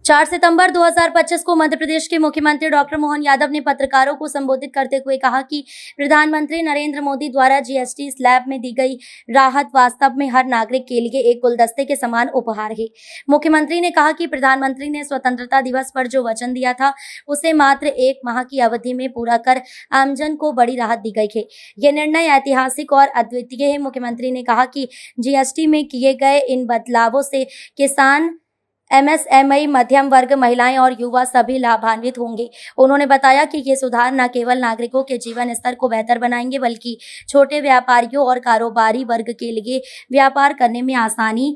4 सितंबर 2025 को मध्य प्रदेश के मुख्यमंत्री डॉक्टर मोहन यादव ने पत्रकारों को संबोधित करते हुए कहा कि प्रधानमंत्री नरेंद्र मोदी द्वारा जीएसटी स्लैब में दी गई राहत वास्तव में हर नागरिक के लिए एक गुलदस्ते के समान उपहार है। मुख्यमंत्री ने कहा कि प्रधानमंत्री ने स्वतंत्रता दिवस पर जो वचन दिया था उसे मात्र 1 माह की अवधि में पूरा कर आमजन को बड़ी राहत दी गई है। यह निर्णय ऐतिहासिक और अद्वितीय है। मुख्यमंत्री ने कहा कि जीएसटी में किए गए इन बदलावों से किसान, एमएसएमई, मध्यम वर्ग, महिलाएं और युवा सभी लाभान्वित होंगे। उन्होंने बताया कि ये सुधार न केवल नागरिकों के जीवन स्तर को बेहतर बनाएंगे बल्कि छोटे व्यापारियों और कारोबारी वर्ग के लिए व्यापार करने में आसानी,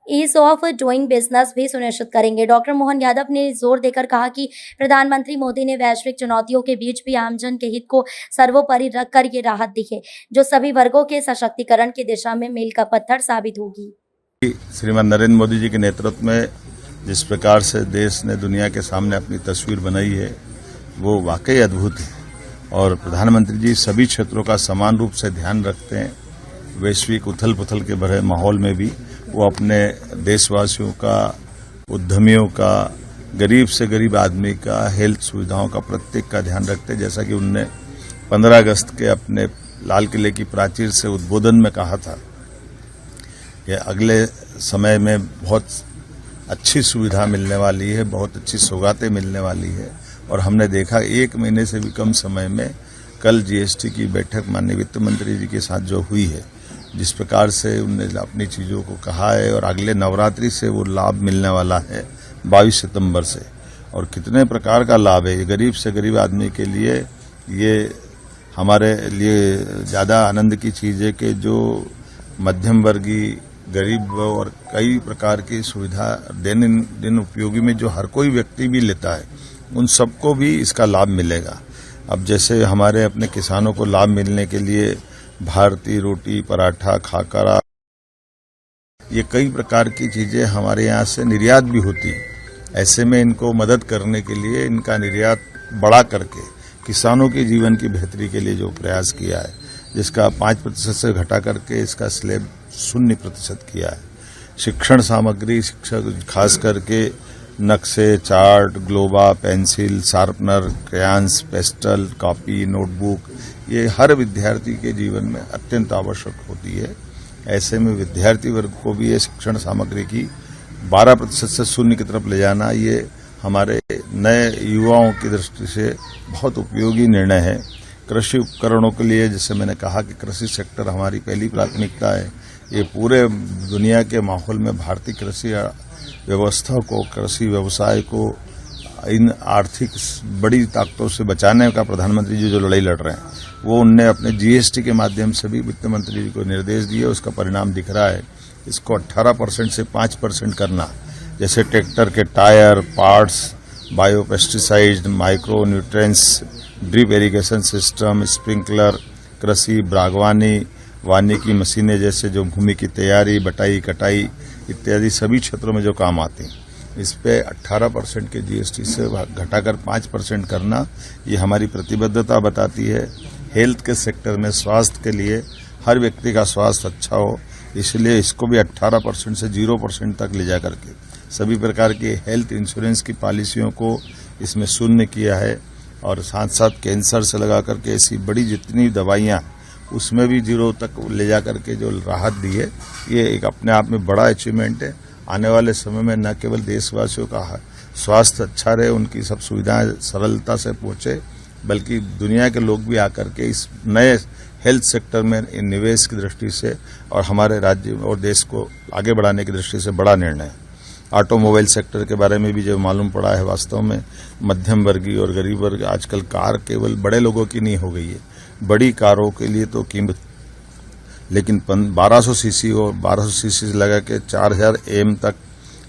ईज ऑफ डूइंग बिजनेस भी सुनिश्चित करेंगे। डॉक्टर मोहन यादव ने जोर देकर कहा कि प्रधानमंत्री मोदी ने वैश्विक चुनौतियों के बीच भी आमजन के हित को सर्वोपरि रखकर ये राहत दी है, जो सभी वर्गों के सशक्तिकरण की दिशा में मील का पत्थर साबित होगी। श्रीमान नरेंद्र मोदी जी के नेतृत्व में जिस प्रकार से देश ने दुनिया के सामने अपनी तस्वीर बनाई है वो वाकई अद्भुत है और प्रधानमंत्री जी सभी क्षेत्रों का समान रूप से ध्यान रखते हैं। वैश्विक उथल पुथल के भरे माहौल में भी वो अपने देशवासियों का, उद्यमियों का, गरीब से गरीब आदमी का, हेल्थ सुविधाओं का, प्रत्येक का ध्यान रखते हैं। जैसा कि उनने 15 अगस्त के अपने लाल किले की प्राचीर से उद्बोधन में कहा था कि अगले समय में बहुत अच्छी सुविधा मिलने वाली है, बहुत अच्छी सौगातें मिलने वाली है। और हमने देखा 1 महीने से भी कम समय में कल जीएसटी की बैठक माननीय वित्त मंत्री जी के साथ जो हुई है, जिस प्रकार से उनने अपनी चीज़ों को कहा है और अगले नवरात्रि से वो लाभ मिलने वाला है 22 सितंबर से। और कितने प्रकार का लाभ है ये गरीब से गरीब आदमी के लिए। ये हमारे लिए ज़्यादा आनंद की चीज़ है कि जो मध्यम वर्गीय, गरीब और कई प्रकार की सुविधा दिन उपयोगी में जो हर कोई व्यक्ति भी लेता है, उन सबको भी इसका लाभ मिलेगा। अब जैसे हमारे अपने किसानों को लाभ मिलने के लिए भारतीय रोटी, पराठा, खाकरा, ये कई प्रकार की चीजें हमारे यहाँ से निर्यात भी होती है। ऐसे में इनको मदद करने के लिए इनका निर्यात बढ़ा करके किसानों के जीवन की बेहतरी के लिए जो प्रयास किया है, जिसका 5% से घटा करके इसका स्लैब 0% किया है। शिक्षण सामग्री, शिक्षक खास करके नक्शे, chart, globe, pencil, sharpener, crayons, pastel, copy, notebook, ये हर विद्यार्थी के जीवन में अत्यंत आवश्यक होती है। ऐसे में विद्यार्थी वर्ग को भी ये शिक्षण सामग्री की 12% से 0 की तरफ ले जाना, ये हमारे नए युवाओं की दृष्टि से बहुत उपयोगी निर्णय है। कृषि उपकरणों के लिए जैसे मैंने कहा कि कृषि सेक्टर हमारी पहली प्राथमिकता है। ये पूरे दुनिया के माहौल में भारतीय कृषि व्यवस्था को, कृषि व्यवसाय को इन आर्थिक बड़ी ताकतों से बचाने का प्रधानमंत्री जी जो लड़ाई लड़ रहे हैं, वो उनने अपने जीएसटी के माध्यम से भी वित्त मंत्री जी को निर्देश दिए। उसका परिणाम दिख रहा है। इसको 18% से 5% करना, जैसे ट्रैक्टर के tyre, parts, biopesticide, micro nutrients, drip irrigation system, sprinkler, कृषि, बागवानी, वानिकी मशीनें जैसे जो भूमि की तैयारी, बटाई, कटाई इत्यादि सभी क्षेत्रों में जो काम आते हैं, इस पे 18% के जीएसटी से घटाकर 5% करना, ये हमारी प्रतिबद्धता बताती है। हेल्थ के सेक्टर में स्वास्थ्य के लिए हर व्यक्ति का स्वास्थ्य अच्छा हो, इसलिए इसको भी 18% से 0% तक ले जा करके सभी प्रकार की हेल्थ इंश्योरेंस की पॉलिसियों को इसमें 0 किया है। और साथ साथ कैंसर से लगा करके ऐसी बड़ी जितनी दवाइयाँ उसमें भी 0 तक ले जा करके जो राहत दी है, ये एक अपने आप में बड़ा अचीवमेंट है। आने वाले समय में न केवल देशवासियों का स्वास्थ्य अच्छा रहे, उनकी सब सुविधाएं सरलता से पहुंचे, बल्कि दुनिया के लोग भी आकर के इस नए हेल्थ सेक्टर में निवेश की दृष्टि से और हमारे राज्य और देश को आगे बढ़ाने की दृष्टि से बड़ा निर्णय है। ऑटोमोबाइल सेक्टर के बारे में भी जो मालूम पड़ा है, वास्तव में मध्यम वर्गीय और गरीब वर्ग आजकल कार केवल बड़े लोगों की नहीं हो गई है। बड़ी कारों के लिए तो कीमत, लेकिन 1200 सीसी और 1200 सीसी से लगा के 4000 एम तक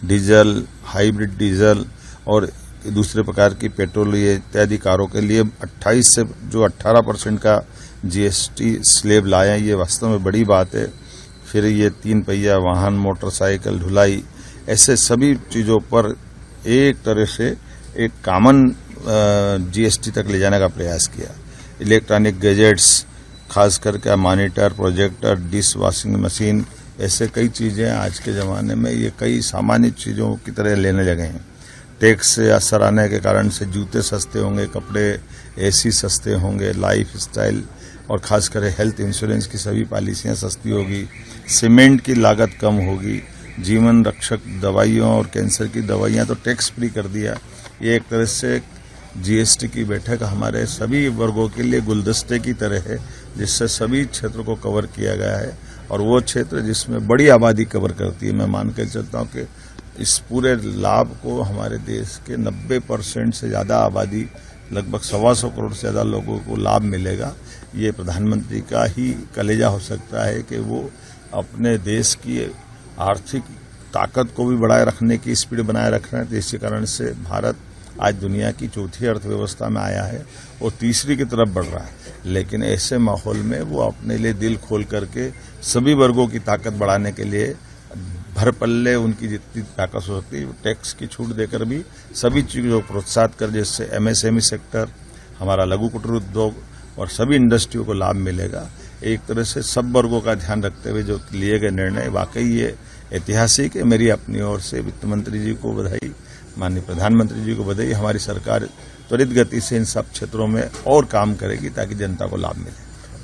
डीजल, हाइब्रिड डीजल और दूसरे प्रकार की पेट्रोल ये इत्यादि कारों के लिए 28 से जो 18% का जीएसटी स्लैब लाए हैं, ये वास्तव में बड़ी बात है। फिर ये 3 पहिया वाहन, मोटरसाइकिल, ढुलाई, ऐसे सभी चीज़ों पर एक तरह से एक कॉमन जीएसटी तक ले जाने का प्रयास किया। इलेक्ट्रॉनिक गैजेट्स, खास करके monitor, projector, dish washing machine, ऐसे कई चीज़ें आज के ज़माने में ये कई सामान्य चीज़ों की तरह लेने लगे हैं। टैक्स से असर आने के कारण से जूते सस्ते होंगे, कपड़े एसी सस्ते होंगे, लाइफ स्टाइल और खासकर हेल्थ इंश्योरेंस की सभी पॉलिसियां सस्ती होगी, सीमेंट की लागत कम होगी, जीवन रक्षक दवाइयों और कैंसर की दवाइयां तो टैक्स फ्री कर दिया। ये एक तरह से जीएसटी की बैठक हमारे सभी वर्गों के लिए गुलदस्ते की तरह है, जिससे सभी क्षेत्रों को कवर किया गया है और वो क्षेत्र जिसमें बड़ी आबादी कवर करती है। मैं मान कर चलता हूं कि इस पूरे लाभ को हमारे देश के 90% से ज्यादा आबादी, लगभग 125 करोड़ से ज्यादा लोगों को लाभ मिलेगा। ये प्रधानमंत्री का ही कलेजा हो सकता है कि वो अपने देश की आर्थिक ताकत को भी बढ़ाए रखने की स्पीड बनाए रख रहे हैं। तो इसी कारण से भारत आज दुनिया की चौथी अर्थव्यवस्था में आया है और तीसरी की तरफ बढ़ रहा है। लेकिन ऐसे माहौल में वो अपने लिए दिल खोल करके सभी वर्गों की ताकत बढ़ाने के लिए भर पल्ले उनकी जितनी ताकत हो सकती है टैक्स की छूट देकर भी सभी चीजों को प्रोत्साहित कर, जिससे एमएसएमई सेक्टर, हमारा लघु कुटीर उद्योग और सभी इंडस्ट्रियों को लाभ मिलेगा। एक तरह से सब वर्गों का ध्यान रखते हुए जो लिए गए निर्णय वाकई ये ऐतिहासिक है। मेरी अपनी ओर से वित्त मंत्री जी को बधाई, माननीय प्रधानमंत्री जी को बधाई। हमारी सरकार त्वरित गति से इन सब क्षेत्रों में और काम करेगी ताकि जनता को लाभ मिले।